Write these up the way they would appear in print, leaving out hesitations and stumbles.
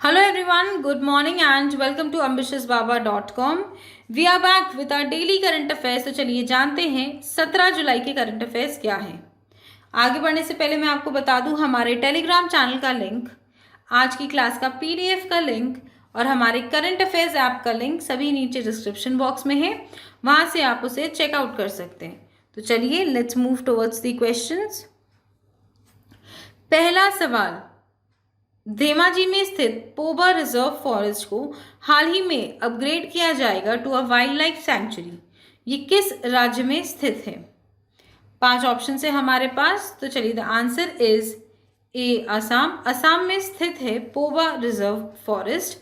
Hello everyone, good morning and welcome to ambitiousbaba.com. We are back with our daily current affairs. तो चलिए जानते हैं 17 जुलाई के current affairs क्या हैं। आगे बढ़ने से पहले मैं आपको बता दूं हमारे टेलीग्राम चैनल का लिंक, आज की क्लास का पीडीएफ का लिंक और हमारे करंट अफेयर्स ऐप का लिंक सभी नीचे डिस्क्रिप्शन बॉक्स में है, वहां से आप उसे चेकआउट कर सकते हैं। तो चलिए let's move towards the questions. पहला सवाल, धेमाजी में स्थित पोबा रिजर्व फॉरेस्ट को हाल ही में अपग्रेड किया जाएगा to a wildlife sanctuary. ये किस राज्य में स्थित है? 5 ऑप्शन है हमारे पास। तो चलिए द आंसर इज ए असम। असम में स्थित है पोबा रिजर्व फॉरेस्ट।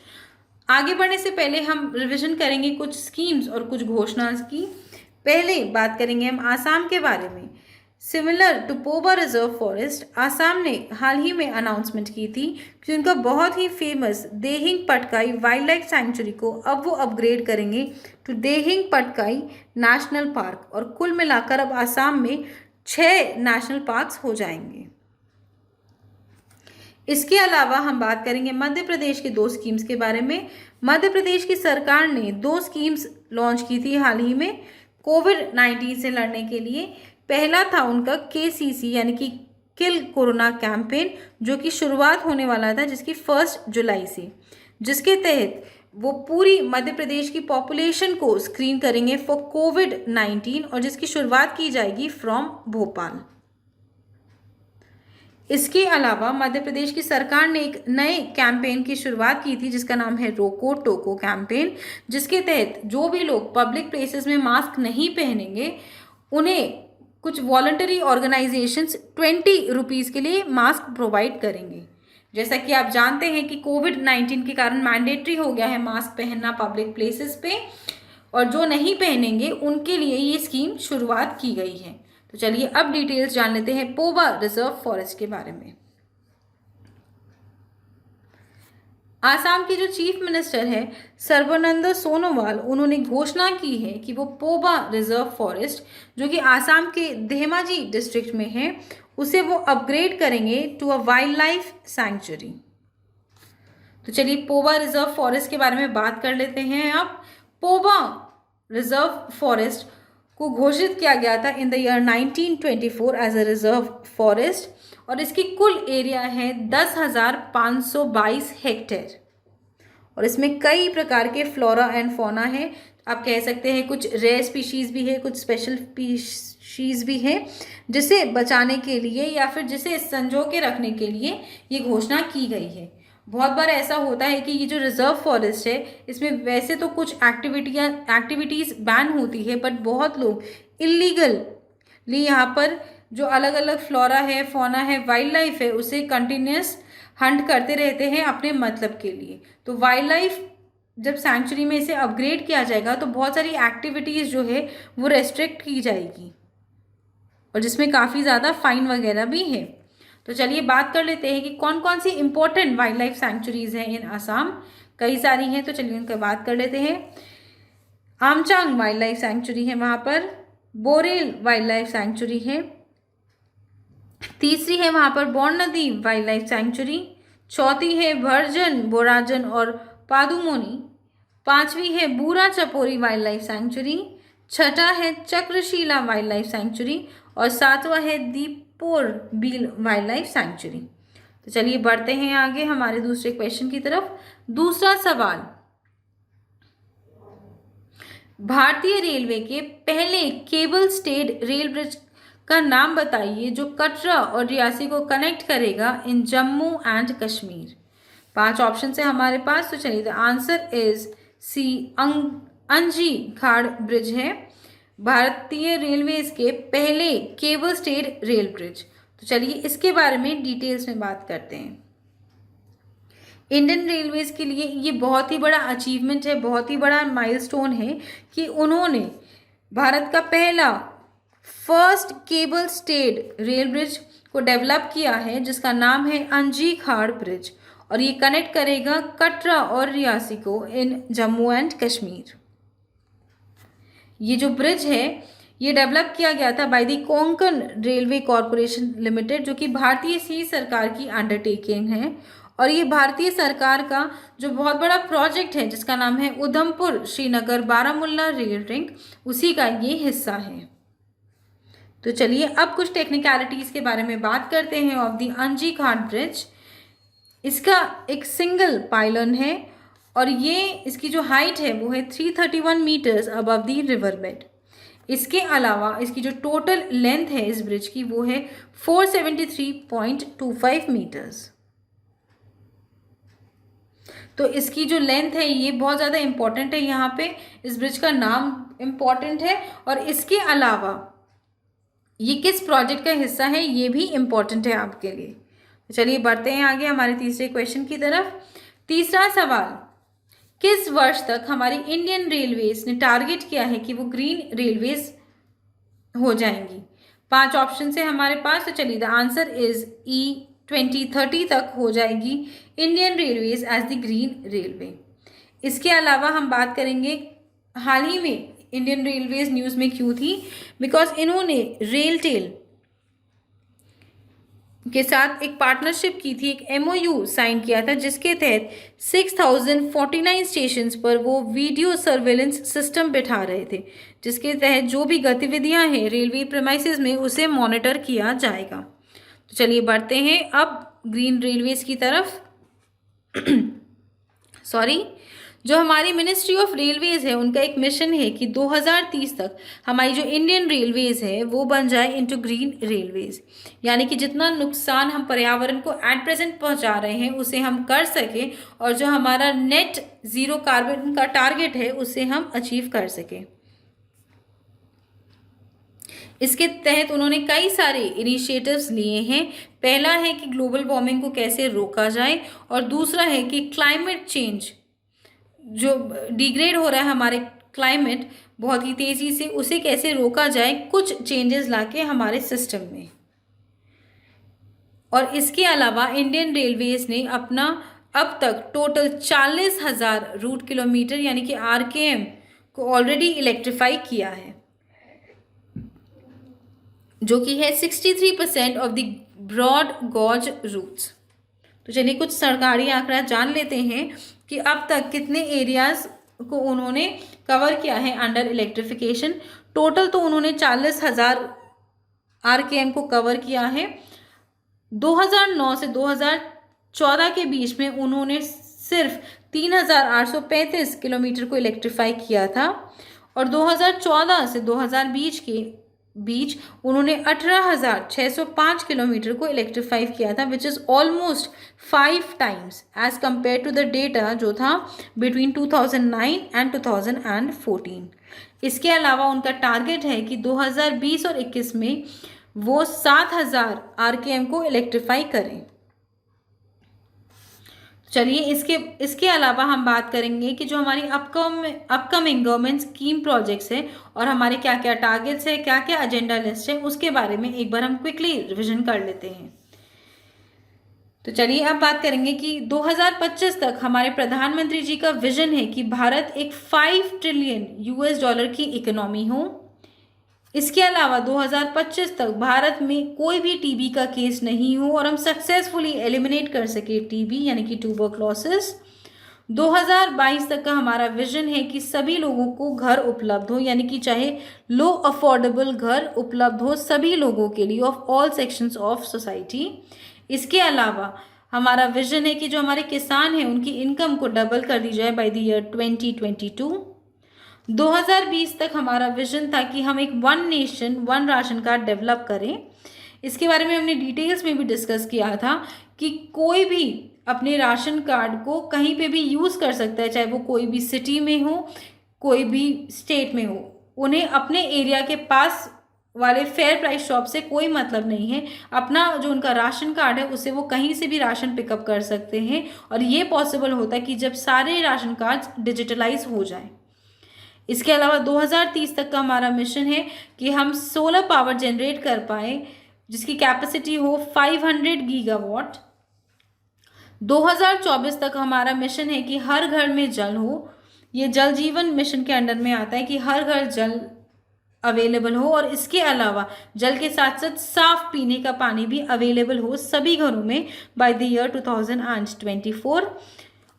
आगे बढ़ने से पहले हम रिवीजन करेंगे कुछ स्कीम्स और कुछ घोषणा की। पहले बात करेंगे हम आसाम के बारे में। Similar to Poba reserve forest, Assam ने हाल ही में अनाउंसमेंट की थी कि उनका बहुत ही famous Dehing Patkai wildlife sanctuary को अब वो अपग्रेड करेंगे to Dehing Patkai national park, और कुल मिलाकर अब आसाम में 6 नेशनल पार्क्स हो जाएंगे। इसके अलावा हम बात करेंगे मध्य प्रदेश के 2 स्कीम्स के बारे में। मध्य प्रदेश की सरकार ने 2 स्कीम्स लॉन्च की थी हाल ही में कोविड-19 से लड़ने के लिए। पहला था उनका KCC यानी कि किल कोरोना कैंपेन, जो कि शुरुआत होने वाला था जिसकी 1 जुलाई से, जिसके तहत वो पूरी मध्य प्रदेश की पॉपुलेशन को स्क्रीन करेंगे फॉर कोविड-19 और जिसकी शुरुआत की जाएगी फ्रॉम भोपाल। इसके अलावा मध्य प्रदेश की सरकार ने एक नए कैंपेन की शुरुआत की थी जिसका नाम है रोको टोको कैंपेन, जिसके तहत जो भी लोग पब्लिक प्लेसेस में मास्क नहीं पहनेंगे उन्हें कुछ वॉलंटरी ऑर्गेनाइजेशंस 20 रुपीज़ के लिए मास्क प्रोवाइड करेंगे। जैसा कि आप जानते हैं कि कोविड-19 के कारण मैंडेटरी हो गया है मास्क पहनना पब्लिक प्लेसेस पे, और जो नहीं पहनेंगे उनके लिए ये स्कीम शुरुआत की गई है। तो चलिए अब डिटेल्स जान लेते हैं पोबा रिजर्व फॉरेस्ट के बारे में। आसाम के जो चीफ मिनिस्टर है सर्बानंद सोनोवाल, उन्होंने घोषणा की है कि वो पोबा रिजर्व फॉरेस्ट जो कि आसाम के धेमाजी डिस्ट्रिक्ट में है उसे वो अपग्रेड करेंगे to a wildlife sanctuary. तो चलिए पोबा रिजर्व फॉरेस्ट के बारे में बात कर लेते हैं। अब पोबा रिजर्व फॉरेस्ट को घोषित किया गया था in the year 1924 as a reserve forest, और इसकी कुल एरिया है 10,522 हेक्टेयर, और इसमें कई प्रकार के फ्लोरा एंड फौना है। आप कह सकते हैं कुछ रेयर स्पीशीज़ भी है, कुछ स्पेशल स्पीशीज़ भी है, जिसे बचाने के लिए या फिर जिसे संजो के रखने के लिए ये घोषणा की गई है। बहुत बार ऐसा होता है कि ये जो रिजर्व फॉरेस्ट है इसमें वैसे तो कुछ एक्टिविटीज़ बैन होती है, बट बहुत लोग इलीगली यहाँ पर जो अलग अलग फ्लोरा है, फौना है, वाइल्ड लाइफ है, उसे कंटिन्यूस हंट करते रहते हैं अपने मतलब के लिए। तो वाइल्ड लाइफ जब सैंक्चुरी में इसे अपग्रेड किया जाएगा तो बहुत सारी एक्टिविटीज़ जो है वो रेस्ट्रिक्ट की जाएगी, और जिसमें काफ़ी ज़्यादा फाइन वगैरह भी है। तो चलिए बात कर लेते हैं कि कौन कौन सी इंपॉर्टेंट वाइल्ड लाइफ सैंक्चुरीज़ हैं इन आसाम। कई सारी हैं, तो चलिए उनका बात कर लेते हैं। आमचांग वाइल्ड लाइफ सैंक्चुरी है वहाँ पर, बोरेल वाइल्ड लाइफ सैंक्चुरी है, तीसरी है वहाँ पर बौन नदी वाइल्ड लाइफ सैंक्चुरी, चौथी है भरजन, बोराजन और पादुमोनी, पांचवी है बूरा चपोरी वाइल्ड लाइफ सैंक्चुरी, छठा है चक्रशीला वाइल्ड लाइफ सैंक्चुरी, और सातवां है दीपोर बील वाइल्ड लाइफ सैंक्चुरी। तो चलिए बढ़ते हैं आगे हमारे दूसरे क्वेश्चन की तरफ। दूसरा सवाल, भारतीय रेलवे के पहले केबल स्टेड रेल ब्रिज का नाम बताइए जो कटरा और रियासी को कनेक्ट करेगा इन जम्मू एंड कश्मीर। 5 ऑप्शन है हमारे पास। तो चलिए द आंसर इज सी, अंजी खाड़ ब्रिज है भारतीय रेलवेज के पहले केबल स्टेड रेल ब्रिज। तो चलिए इसके बारे में डिटेल्स में बात करते हैं। इंडियन रेलवेज के लिए ये बहुत ही बड़ा अचीवमेंट है, बहुत ही बड़ा माइलस्टोन है कि उन्होंने भारत का पहला first cable stayed rail bridge को डेवलप किया है जिसका नाम है अंजी खाड़ ब्रिज, और ये कनेक्ट करेगा कटरा और रियासी को इन जम्मू एंड कश्मीर। ये जो ब्रिज है ये डेवलप किया गया था by the Konkan railway corporation limited, जो कि भारतीय सी सरकार की अंडरटेकिंग है, और ये भारतीय सरकार का जो बहुत बड़ा प्रोजेक्ट है जिसका नाम है उधमपुर श्रीनगर बारामुल्ला रेल लिंक, उसी का ये हिस्सा है। तो चलिए अब कुछ टेक्निकलिटीज के बारे में बात करते हैं ऑफ द अंजी घाट ब्रिज। इसका एक सिंगल पाइलन है और ये इसकी जो हाइट है वो है 331 metres above the river bed. इसके अलावा इसकी जो टोटल लेंथ है इस ब्रिज की वो है 473.25 मीटर्स। तो इसकी जो लेंथ है ये बहुत ज़्यादा इम्पॉर्टेंट है, यहाँ पे इस ब्रिज का नाम इम्पॉर्टेंट है। और इसके अलावा ये किस प्रोजेक्ट का हिस्सा है ये भी इम्पॉर्टेंट है आपके लिए। चलिए बढ़ते हैं आगे हमारे तीसरे क्वेश्चन की तरफ। तीसरा सवाल, किस वर्ष तक हमारी इंडियन रेलवेज ने टारगेट किया है कि वो ग्रीन रेलवेज हो जाएंगी? 5 ऑप्शन है हमारे पास। तो चलिए द आंसर इज ई 2030 तक हो जाएगी Indian railways as the green railway. इसके अलावा हम बात करेंगे हाल ही में इंडियन रेलवेज न्यूज़ में क्यों थी, बिकॉज इन्होंने रेलटेल के साथ एक पार्टनरशिप की थी, एक MOU साइन किया था जिसके तहत 6049 स्टेशंस पर वो वीडियो सर्वेलेंस सिस्टम बिठा रहे थे, जिसके तहत जो भी गतिविधियां हैं रेलवे प्रेमाइसेस में उसे मॉनिटर किया जाएगा। तो चलिए बढ़ते हैं अब ग्रीन रेलवेज की तरफ। सॉरी, जो हमारी मिनिस्ट्री ऑफ रेलवेज है उनका एक मिशन है कि 2030 तक हमारी जो इंडियन रेलवेज है वो बन जाए इनटू ग्रीन रेलवेज, यानी कि जितना नुकसान हम पर्यावरण को एट प्रेजेंट पहुंचा रहे हैं उसे हम कर सकें और जो हमारा नेट ज़ीरो कार्बन का टारगेट है उसे हम अचीव कर सकें। इसके तहत उन्होंने कई सारे इनिशिएटिव्स लिए हैं। पहला है कि ग्लोबल वार्मिंग को कैसे रोका जाए और दूसरा है कि क्लाइमेट चेंज जो डिग्रेड हो रहा है हमारे क्लाइमेट बहुत ही तेज़ी से, उसे कैसे रोका जाए कुछ चेंजेस लाके हमारे सिस्टम में। और इसके अलावा इंडियन रेलवेज ने अपना अब तक टोटल 40,000 रूट किलोमीटर यानी कि RKM को ऑलरेडी इलेक्ट्रीफाई किया है, जो कि है 63% of the broad gauge routes. तो चलिए कुछ सरकारी आंकड़ा जान लेते हैं कि अब तक कितने एरियाज को उन्होंने कवर किया है अंडर इलेक्ट्रिफिकेशन। टोटल तो उन्होंने 40,000 RKM को कवर किया है। 2009 से 2014 के बीच में उन्होंने सिर्फ 3,835 किलोमीटर को इलेक्ट्रीफाई किया था और 2014 से 2020 के बीच उन्होंने 18,605 किलोमीटर को इलेक्ट्रीफाई किया था, which is almost 5 times as compare to the data जो था बिटवीन 2009 एंड 2014। इसके अलावा उनका टारगेट है कि 2020 और 21 में वो 7,000 RKM को इलेक्ट्रीफाई करें। चलिए इसके अलावा हम बात करेंगे कि जो हमारी अपकमिंग गवर्नमेंट स्कीम प्रोजेक्ट्स है और हमारे क्या क्या टारगेट्स है, क्या क्या एजेंडा लिस्ट है, उसके बारे में एक बार हम क्विकली रिविजन कर लेते हैं। तो चलिए अब बात करेंगे कि 2025 तक हमारे प्रधानमंत्री जी का विजन है कि भारत एक $5 ट्रिलियन की इकोनॉमी हो। इसके अलावा 2025 तक भारत में कोई भी टीबी का केस नहीं हो और हम सक्सेसफुली एलिमिनेट कर सके टीबी यानी कि ट्यूबरक्लोसिस। 2022 तक का हमारा विजन है कि सभी लोगों को घर उपलब्ध हो, यानी कि चाहे लो अफोर्डेबल घर उपलब्ध हो सभी लोगों के लिए of all sections of society. इसके अलावा हमारा विजन है कि जो हमारे किसान हैं उनकी इनकम को डबल कर दी जाए बाय द ईयर 2022। 2020 तक हमारा विजन था कि हम एक 1 नेशन 1 राशन कार्ड डेवलप करें। इसके बारे में हमने डिटेल्स में भी डिस्कस किया था कि कोई भी अपने राशन कार्ड को कहीं पे भी यूज़ कर सकता है, चाहे वो कोई भी सिटी में हो कोई भी स्टेट में हो। उन्हें अपने एरिया के पास वाले फेयर प्राइस शॉप से कोई मतलब नहीं है। अपना जो उनका राशन कार्ड है उसे वो कहीं से भी राशन पिकअप कर सकते हैं और ये पॉसिबल होता है कि जब सारे राशन कार्ड्स डिजिटलाइज हो जाएं। इसके अलावा 2030 तक का हमारा मिशन है कि हम सोलर पावर जनरेट कर पाए जिसकी कैपेसिटी हो 500 गीगावाट। 2024 तक हमारा मिशन है कि हर घर में जल हो। ये जल जीवन मिशन के अंडर में आता है कि हर घर जल अवेलेबल हो और इसके अलावा जल के साथ साथ साफ पीने का पानी भी अवेलेबल हो सभी घरों में बाय द ईयर 2024।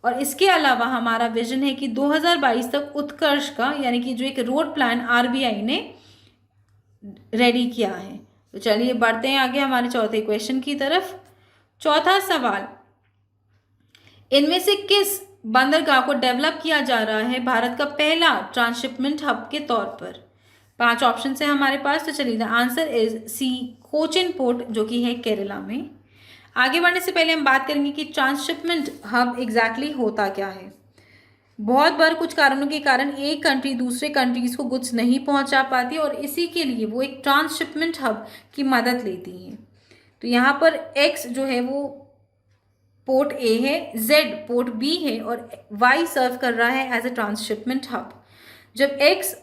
और इसके अलावा हमारा विजन है कि 2022 तक उत्कर्ष का यानी कि जो एक रोड प्लान आरबीआई ने रेडी किया है। तो चलिए बढ़ते हैं आगे हमारे चौथे क्वेश्चन की तरफ। चौथा सवाल, इनमें से किस बंदरगाह को डेवलप किया जा रहा है भारत का पहला ट्रांसशिपमेंट हब के तौर पर? 5 ऑप्शन है हमारे पास। तो चलिए the answer is C, Cochin port, जो कि है केरला में। आगे बढ़ने से पहले हम बात करेंगे कि ट्रांसशिपमेंट हब एग्जैक्टली होता क्या है। बहुत बार कुछ कारणों के कारण एक कंट्री दूसरे कंट्रीज को गुड्स नहीं पहुंचा पाती और इसी के लिए वो एक ट्रांसशिपमेंट हब की मदद लेती है। तो यहाँ पर एक्स जो है वो पोर्ट ए है, जेड पोर्ट बी है और वाई सर्व कर रहा है एज ए ट्रांसशिपमेंट हब। जब एक्स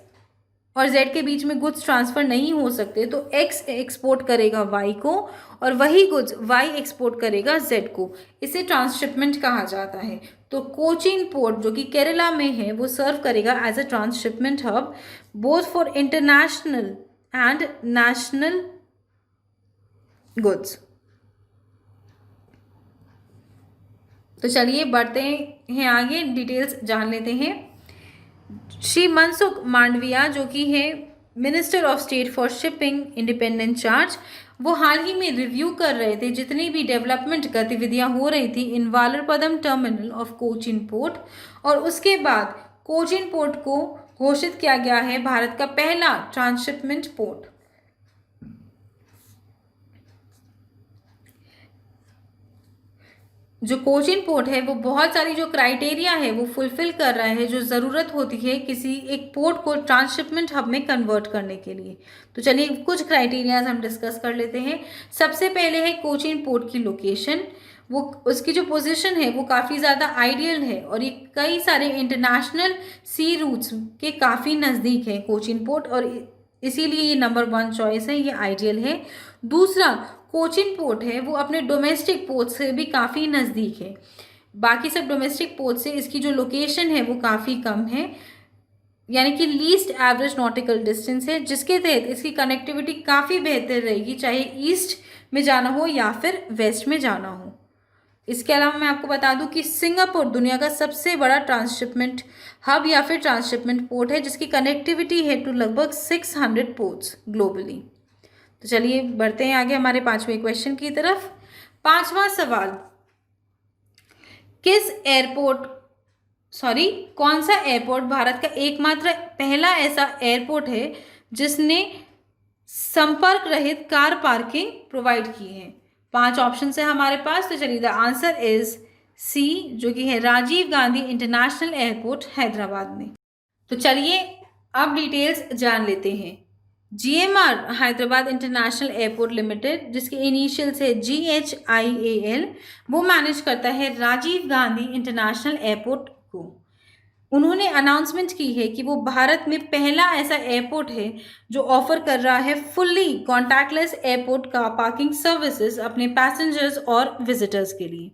और जेड के बीच में गुड्स ट्रांसफ़र नहीं हो सकते तो एक्स एक्सपोर्ट करेगा वाई को और वही गुड्स वाई एक्सपोर्ट करेगा जेड को। इसे ट्रांसशिपमेंट कहा जाता है। तो कोचीन पोर्ट जो कि केरला में है वो सर्व करेगा as a transshipment hub both for international and national goods. तो चलिए बढ़ते हैं आगे, डिटेल्स जान लेते हैं। श्री मनसुख मांडविया जो कि है minister of state for shipping independent charge, वो हाल ही में रिव्यू कर रहे थे जितनी भी डेवलपमेंट गतिविधियां हो रही थी इन वालरपदम टर्मिनल ऑफ कोचीन पोर्ट, और उसके बाद कोचीन पोर्ट को घोषित किया गया है भारत का पहला ट्रांसशिपमेंट पोर्ट। जो कोचीन पोर्ट है वो बहुत सारी जो क्राइटेरिया है वो फुलफिल कर रहा है जो ज़रूरत होती है किसी एक पोर्ट को ट्रांसशिपमेंट हब में कन्वर्ट करने के लिए। तो चलिए कुछ क्राइटेरियाज हम डिस्कस कर लेते हैं। सबसे पहले है कोचीन पोर्ट की लोकेशन। वो उसकी जो पोजीशन है वो काफ़ी ज़्यादा आइडियल है और ये कई सारे इंटरनेशनल सी रूट्स के काफ़ी नज़दीक है कोचीन पोर्ट, और इसीलिए ये नंबर 1 चॉइस है, ये आइडियल है। दूसरा, कोचीन पोर्ट है वो अपने डोमेस्टिक पोर्ट से भी काफ़ी नज़दीक है। बाकी सब डोमेस्टिक पोर्ट से इसकी जो लोकेशन है वो काफ़ी कम है, यानी कि लीस्ट एवरेज नॉटिकल डिस्टेंस है, जिसके तहत इसकी कनेक्टिविटी काफ़ी बेहतर रहेगी, चाहे ईस्ट में जाना हो या फिर वेस्ट में जाना हो। इसके अलावा मैं आपको बता दूं कि सिंगापुर दुनिया का सबसे बड़ा ट्रांसशिपमेंट हब या फिर ट्रांसशिपमेंट पोर्ट है, जिसकी कनेक्टिविटी है टू लगभग 600 पोर्ट्स ग्लोबली। तो चलिए बढ़ते हैं आगे हमारे 5वें क्वेश्चन की तरफ। 5वां सवाल, कौन सा एयरपोर्ट भारत का एकमात्र पहला ऐसा एयरपोर्ट है जिसने संपर्क रहित कार पार्किंग प्रोवाइड की है? 5 ऑप्शन है हमारे पास। तो चलिए द आंसर इज सी, जो कि है राजीव गांधी इंटरनेशनल एयरपोर्ट हैदराबाद में। तो चलिए अब डिटेल्स जान लेते हैं। GMR Hyderabad international airport limited, जिसके इनिशियल्स है GHIAL, वो मैनेज करता है राजीव गांधी इंटरनेशनल एयरपोर्ट को। उन्होंने अनाउंसमेंट की है कि वो भारत में पहला ऐसा एयरपोर्ट है जो ऑफर कर रहा है फुल्ली कॉन्टैक्टलेस एयरपोर्ट का पार्किंग सर्विसेज अपने पैसेंजर्स और विजिटर्स के लिए।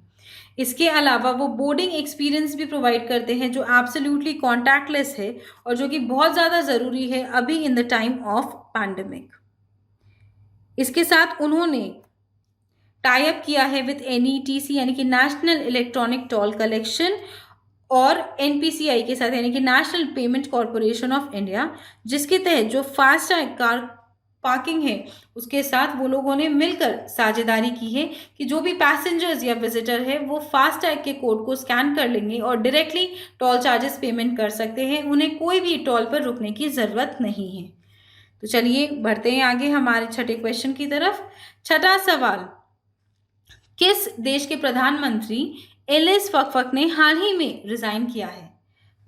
इसके अलावा वो बोर्डिंग एक्सपीरियंस भी प्रोवाइड करते हैं जो एब्सोल्युटली कॉन्टैक्टलेस है और जो कि बहुत ज़्यादा ज़रूरी है अभी in the time of pandemic. इसके साथ उन्होंने टाई अप किया है विद NETC यानी कि नेशनल इलेक्ट्रॉनिक टोल कलेक्शन और NPCI के साथ यानी कि national payment corporation of India, जिसके तहत जो फास्टैग कार पार्किंग है उसके साथ वो लोगों ने मिलकर साझेदारी की है कि जो भी पैसेंजर्स या विजिटर है वो फास्टैग के कोड को स्कैन कर लेंगे और डायरेक्टली टोल चार्जेस पेमेंट कर सकते हैं, उन्हें कोई भी टोल पर रुकने की ज़रूरत नहीं है। तो चलिए बढ़ते हैं आगे हमारे छठे क्वेश्चन की तरफ। छठा सवाल, किस देश के प्रधानमंत्री एलिस फकफक ने हाल ही में रिजाइन किया है?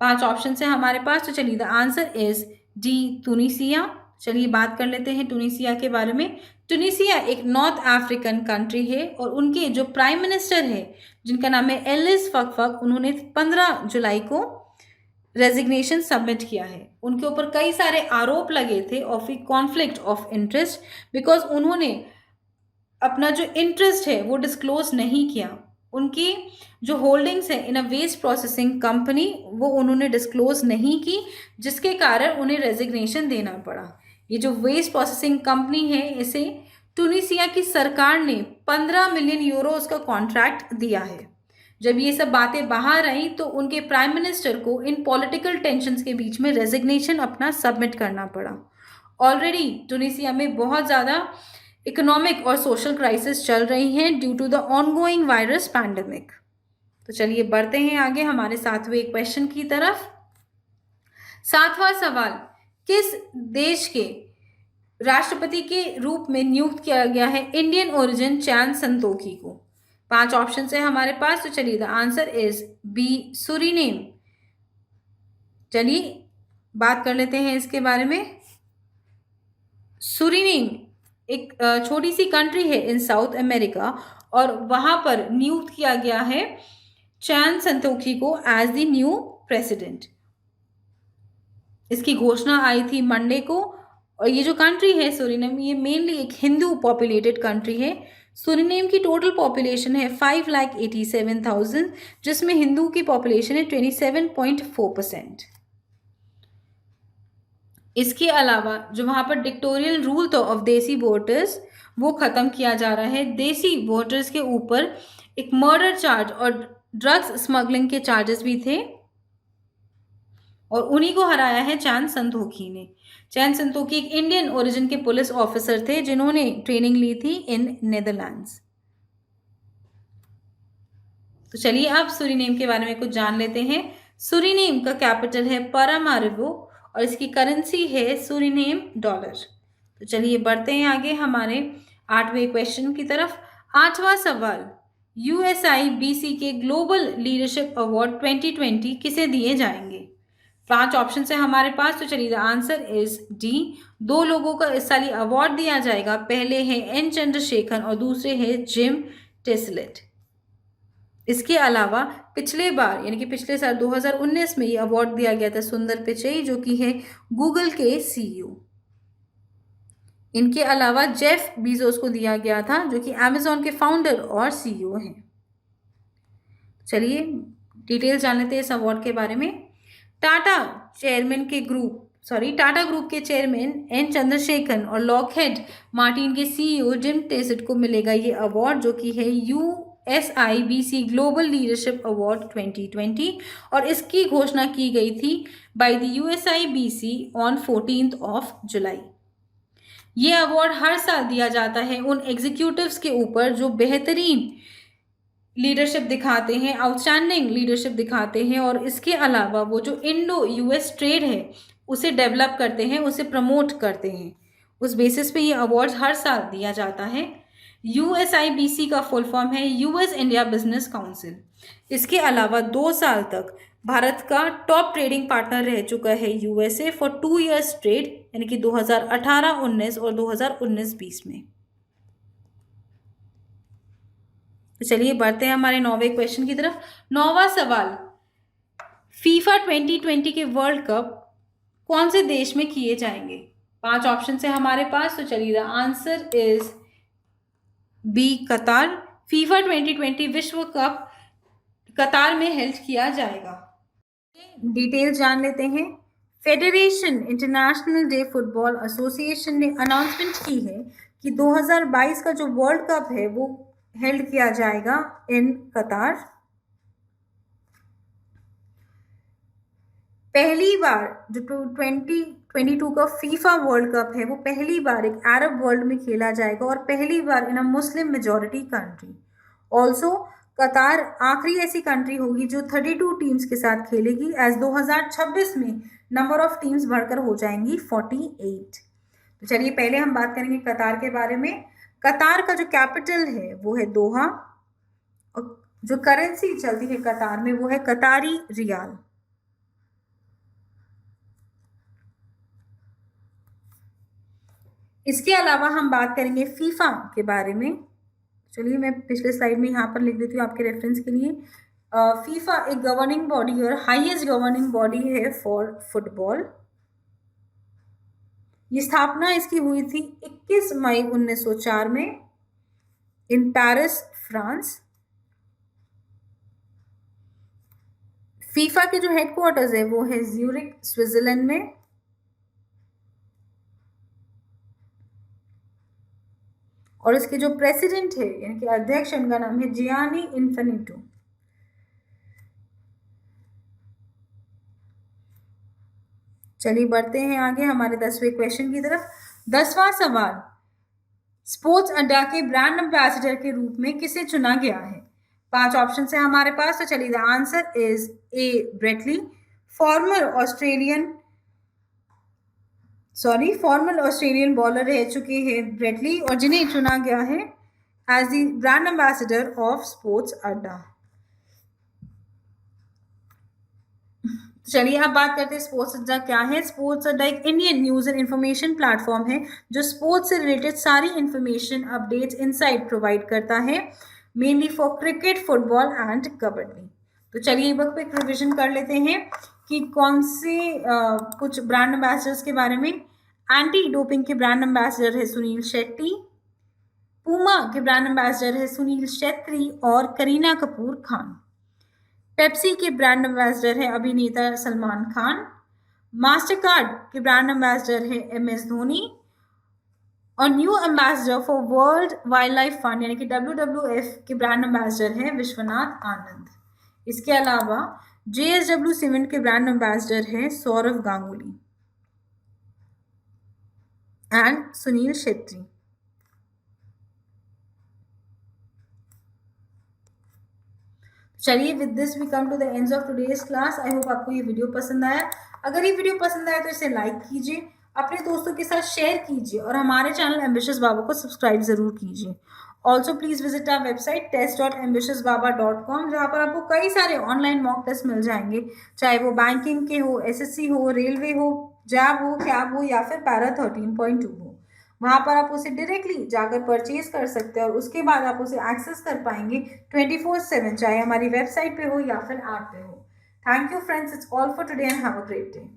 5 ऑप्शन है हमारे पास। तो चलिए the answer is D, Tunisia. चलिए बात कर लेते हैं तुनिसिया के बारे में। तुनिसिया एक नॉर्थ अफ्रीकन कंट्री है और उनके जो प्राइम मिनिस्टर है जिनका नाम है एलिस फकफक, उन्होंने 15 जुलाई को रेजिग्नेशन सबमिट किया है। उनके ऊपर कई सारे आरोप लगे थे of conflict of interest, because उन्होंने अपना जो इंटरेस्ट है वो डिस्क्लोज नहीं किया। उनकी जो होल्डिंग्स है इन अ वेस्ट प्रोसेसिंग कंपनी वो उन्होंने डिस्क्लोज नहीं की, जिसके कारण उन्हें रेजिग्नेशन देना पड़ा। ये जो वेस्ट प्रोसेसिंग कंपनी है, इसे ट्यूनीसिया की सरकार ने 15 मिलियन यूरोस का कॉन्ट्रैक्ट दिया है। जब ये सब बातें बाहर आई तो उनके प्राइम मिनिस्टर को इन पॉलिटिकल टेंशन्स के बीच में रेजिग्नेशन अपना सबमिट करना पड़ा। ऑलरेडी ट्यूनीसिया में बहुत ज़्यादा इकोनॉमिक और सोशल क्राइसिस चल रही हैं due to the ongoing virus pandemic. तो चलिए बढ़ते हैं आगे हमारे 7वें क्वेश्चन की तरफ। 7वां सवाल, किस देश के राष्ट्रपति के रूप में नियुक्त किया गया है इंडियन ओरिजिन चैन संतोखी को? 5 ऑप्शन है हमारे पास। तो चलिए the answer is B, Suriname. चलिए बात कर लेते हैं इसके बारे में। सूरीनेम एक छोटी सी कंट्री है इन साउथ अमेरिका और वहां पर नियुक्त किया गया है चैन संतोखी को एज द न्यू प्रेसिडेंट। इसकी घोषणा आई थी मंडे को। और ये जो कंट्री है सूरीनेम, ये मेनली एक हिंदू पॉपुलेटेड कंट्री है। सूरीनेम की टोटल पॉपुलेशन है 5,87,000, जिसमें हिंदू की पॉपुलेशन है 27.4%। इसके अलावा जो वहाँ पर डिक्टोरियल रूल था ऑफ देसी वोटर्स, वो ख़त्म किया जा रहा है। देसी वोटर्स के ऊपर एक मर्डर चार्ज और ड्रग्स स्मगलिंग के चार्जेस भी थे और उन्हीं को हराया है चैन संतोखी ने। चैन संतोखी एक इंडियन ओरिजिन के पुलिस ऑफिसर थे जिन्होंने ट्रेनिंग ली थी इन नेदरलैंड्स। तो चलिए अब सूरीनेम के बारे में कुछ जान लेते हैं। सूरीनेम का कैपिटल है पारामारिबो और इसकी करेंसी है सूरीनेम डॉलर। तो चलिए बढ़ते हैं आगे हमारे 8वें क्वेश्चन की तरफ। 8वां सवाल, USIBC के ग्लोबल लीडरशिप अवार्ड 2020 किसे दिए जाएंगे? 5 ऑप्शन है हमारे पास। तो चलिए द आंसर इज डी, 2 लोगों का इस साल अवार्ड दिया जाएगा। पहले है एन चंद्रशेखर और दूसरे है जिम टेस्लेट। इसके अलावा पिछले बार यानी कि पिछले साल 2019 में ये अवार्ड दिया गया था सुंदर पिचई, जो कि है गूगल के CEO। इनके अलावा जेफ बीजोस को दिया गया था, जो कि अमेजॉन के फाउंडर और CEO हैं। चलिए डिटेल जान लेते हैं इस अवार्ड के बारे में। टाटा ग्रुप के चेयरमैन एन चंद्रशेखर और लॉकहेड मार्टिन के CEO जिम टेसेट को मिलेगा ये अवार्ड, जो कि है USIBC ग्लोबल लीडरशिप अवार्ड 2020 और इसकी घोषणा की गई थी बाय द USIBC ऑन 14 जुलाई। ये अवार्ड हर साल दिया जाता है उन एग्जीक्यूटिव्स के ऊपर जो बेहतरीन लीडरशिप दिखाते हैं, आउटस्टैंडिंग लीडरशिप दिखाते हैं और इसके अलावा वो जो इंडो US ट्रेड है उसे डेवलप करते हैं, उसे प्रमोट करते हैं। उस बेसिस पे ये अवार्ड हर साल दिया जाता है। USIBC का फुल फॉर्म है US इंडिया बिजनेस काउंसिल। इसके अलावा 2 साल तक भारत का टॉप ट्रेडिंग पार्टनर रह चुका है USA फॉर 2 years ट्रेड, यानी कि 2018-19 और 2019-20 में। तो चलिए बढ़ते हैं हमारे 9वें क्वेश्चन की तरफ। 9वां सवाल, फीफा 2020 के वर्ल्ड कप कौन से देश में किए जाएंगे? 5 ऑप्शन है हमारे पास। तो चलिए द आंसर इज बी, कतार। फीफा 2020 विश्व कप कतार में हेल्ड किया जाएगा। डिटेल जान लेते हैं। Federation international day football association ने अनाउंसमेंट की है कि 2022 का जो वर्ल्ड कप है वो हेल्ड किया जाएगा इन कतार। पहली बार जो 2022 का फीफा वर्ल्ड कप है वो पहली बार एक अरब वर्ल्ड में खेला जाएगा और पहली बार इन अ मुस्लिम मेजॉरिटी कंट्री। ऑल्सो कतार आखिरी ऐसी कंट्री होगी जो 32 टीम्स के साथ खेलेगी, एज 2026 में नंबर ऑफ टीम्स बढ़कर हो जाएंगी 48। तो चलिए पहले हम बात करेंगे कतार के बारे में। कतार का जो कैपिटल है वो है दोहा और जो करेंसी चलती है कतार में वो है कतारी रियाल। इसके अलावा हम बात करेंगे फीफा के बारे में। चलिए मैं पिछले स्लाइड में यहाँ पर लिख देती हूँ आपके रेफरेंस के लिए। फीफा एक गवर्निंग बॉडी और हाईएस्ट गवर्निंग बॉडी है फॉर फुटबॉल। ये स्थापना इसकी हुई थी 21 मई 1904 में इन पेरिस, फ्रांस। फीफा के जो हेडक्वार्टर्स है वो है ज्यूरिक, स्विट्जरलैंड में। और इसके जो प्रेसिडेंट है यानी कि अध्यक्ष, उनका नाम है जियानी इन्फिनिटो। चलिए बढ़ते हैं आगे हमारे 10वें क्वेश्चन की तरफ। 10वां सवाल, स्पोर्ट्स अड्डा के ब्रांड एम्बेसडर के रूप में किसे चुना गया है? 5 ऑप्शन है हमारे पास, तो चलिए the answer is A Brett Lee, former Australian bowler रह चुके हैं ब्रेटली, और जिन्हें चुना गया है as the brand ambassador of sports Adda. चलिए अब बात करते हैं स्पोर्ट्स अड्डा क्या है। स्पोर्ट्स अड्डा एक Indian news and information platform है जो स्पोर्ट्स से रिलेटेड सारी इंफॉर्मेशन, अपडेट्स, इनसाइट प्रोवाइड करता है, mainly for cricket, football and kabaddi. तो चलिए एक पे रिविजन कर लेते हैं कि कौन से कुछ ब्रांड एम्बेसडर्स के बारे में। एंटी डोपिंग के ब्रांड एम्बेसडर है सुनील शेट्टी, पूमा के ब्रांड एम्बेसडर है सुनील छेत्री और करीना कपूर खान, पेप्सी के ब्रांड एम्बेसडर है अभिनेता सलमान खान, मास्टरकार्ड के ब्रांड एम्बेसडर है MS धोनी, और new ambassador for world wild life fund यानी कि WWF के ब्रांड एम्बेसडर है विश्वनाथ आनंद। इसके अलावा JSW सीमेंट के ब्रांड एम्बेसडर है सौरव गांगुली एंड सुनील शेट्टी। चलिए with this we come to the end of today's class. I hope आपको ये वीडियो पसंद आया। अगर ये वीडियो पसंद आया तो इसे लाइक कीजिए, अपने दोस्तों के साथ शेयर कीजिए और हमारे चैनल एम्बिशियस बाबा को सब्सक्राइब जरूर कीजिए। Also please visit our website test.ambitiousbaba.com, जहाँ पर आपको कई सारे ऑनलाइन मॉक टेस्ट मिल जाएंगे, चाहे वो बैंकिंग के हो, SSC हो, रेलवे हो, जैब हो, कैब हो या फिर पैरा 13.2 हो। वहाँ पर आप उसे डायरेक्टली जाकर परचेज कर सकते हैं और उसके बाद आप उसे एक्सेस कर पाएंगे 24/7, चाहे हमारी वेबसाइट पे हो या फिर ऐप पे हो। Thank you friends, it's all for today and have a great day.